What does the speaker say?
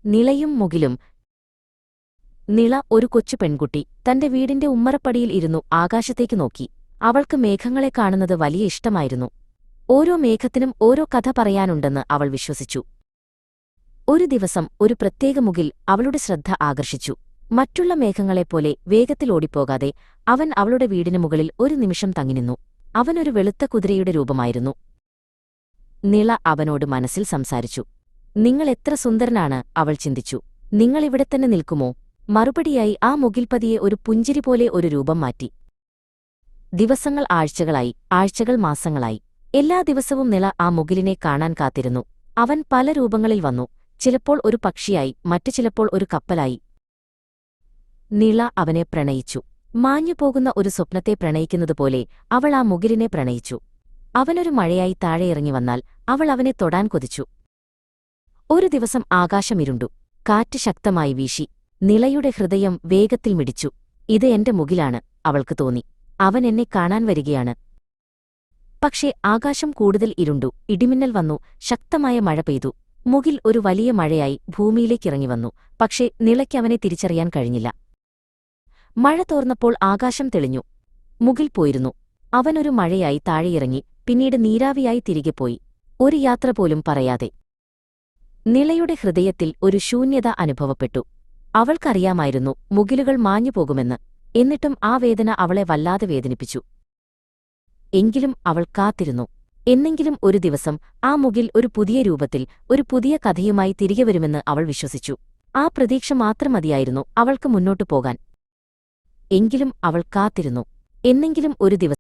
നിളയും മുകിലും. നിള, ഒരു കൊച്ചു പെൺകുട്ടി, തന്റെ വീടിന്റെ ഉമ്മറപ്പടിയിൽ ഇരുന്നു ആകാശത്തേക്ക് നോക്കി. അവൾക്ക് മേഘങ്ങളെ കാണുന്നത് വലിയ ഇഷ്ടമായിരുന്നു. ഓരോ മേഘത്തിനും ഓരോ കഥ പറയാനുണ്ടെന്ന് അവൾ വിശ്വസിച്ചു. ഒരു ദിവസം ഒരു പ്രത്യേക മുകിൽ അവളുടെ ശ്രദ്ധ ആകർഷിച്ചു. മറ്റുള്ള മേഘങ്ങളെപ്പോലെ വേഗത്തിൽ ഓടിപ്പോകാതെ അവൻ അവളുടെ വീടിനു മുകളിൽ ഒരു നിമിഷം തങ്ങിനിന്നു. അവനൊരു വെളുത്ത കുതിരയുടെ രൂപമായിരുന്നു. നിള അവനോട് മനസ്സിൽ സംസാരിച്ചു. "നിങ്ങൾ എത്ര സുന്ദരനാണ്," അവൾ ചിന്തിച്ചു. "നിങ്ങളിവിടെത്തന്നെ നിൽക്കുമോ?" മറുപടിയായി ആ മുകിൽപതിയെ ഒരു പുഞ്ചിരി പോലെ ഒരു രൂപം മാറ്റി. ദിവസങ്ങൾ ആഴ്ചകളായി, ആഴ്ചകൾ മാസങ്ങളായി. എല്ലാ ദിവസവും നിള ആ മുകിലിനെ കാണാൻ കാത്തിരുന്നു. അവൻ പല രൂപങ്ങളിൽ വന്നു. ചിലപ്പോൾ ഒരു പക്ഷിയായി, മറ്റു ചിലപ്പോൾ ഒരു കപ്പലായി. നിള അവനെ പ്രണയിച്ചു. മാഞ്ഞുപോകുന്ന ഒരു സ്വപ്നത്തെ പ്രണയിക്കുന്നതുപോലെ അവൾ ആ മുകിലിനെ പ്രണയിച്ചു. അവനൊരു മഴയായി താഴെയിറങ്ങി വന്നാൽ അവൾ അവനെ തൊടാൻ കൊതിച്ചു. ഒരു ദിവസം ആകാശമിരുണ്ടു. കാറ്റ് ശക്തമായി വീശി. നിളയുടെ ഹൃദയം വേഗത്തിൽ മിടിച്ചു. "ഇത് എന്റെ മുകിലാണ്," അവൾക്ക് തോന്നി. "അവൻ എന്നെ കാണാൻ വരികയാണ്." പക്ഷേ ആകാശം കൂടുതൽ ഇരുണ്ടു. ഇടിമിന്നൽ വന്നു. ശക്തമായ മഴ പെയ്തു. മുകിൽ ഒരു വലിയ മഴയായി ഭൂമിയിലേക്കിറങ്ങി വന്നു. പക്ഷേ നിളയ്ക്ക് അവനെ തിരിച്ചറിയാൻ കഴിഞ്ഞില്ല. മഴ തോർന്നപ്പോൾ ആകാശം തെളിഞ്ഞു. മുകിൽ പോയിരുന്നു. അവനൊരു മഴയായി താഴെയിറങ്ങി, പിന്നീട് നീരാവിയായി തിരികെ പോയി, ഒരു യാത്ര പോലും പറയാതെ. നിളയുടെ ഹൃദയത്തിൽ ഒരു ശൂന്യത അനുഭവപ്പെട്ടു. അവൾക്കറിയാമായിരുന്നു മുകിലുകൾ മാഞ്ഞുപോകുമെന്ന്. എന്നിട്ടും ആ വേദന അവളെ വല്ലാതെ വേദനിപ്പിച്ചു. എങ്കിലും അവൾ കാത്തിരുന്നു. എന്നെങ്കിലും ഒരു ദിവസം ആ മുകിൽ ഒരു പുതിയ രൂപത്തിൽ, ഒരു പുതിയ കഥയുമായി തിരികെ വരുമെന്ന് അവൾ വിശ്വസിച്ചു. ആ പ്രതീക്ഷ മാത്രം മതിയായിരുന്നു അവൾക്ക് മുന്നോട്ടു പോകാൻ. എങ്കിലും അവൾ കാത്തിരുന്നു. എന്നെങ്കിലും ഒരു ദിവസം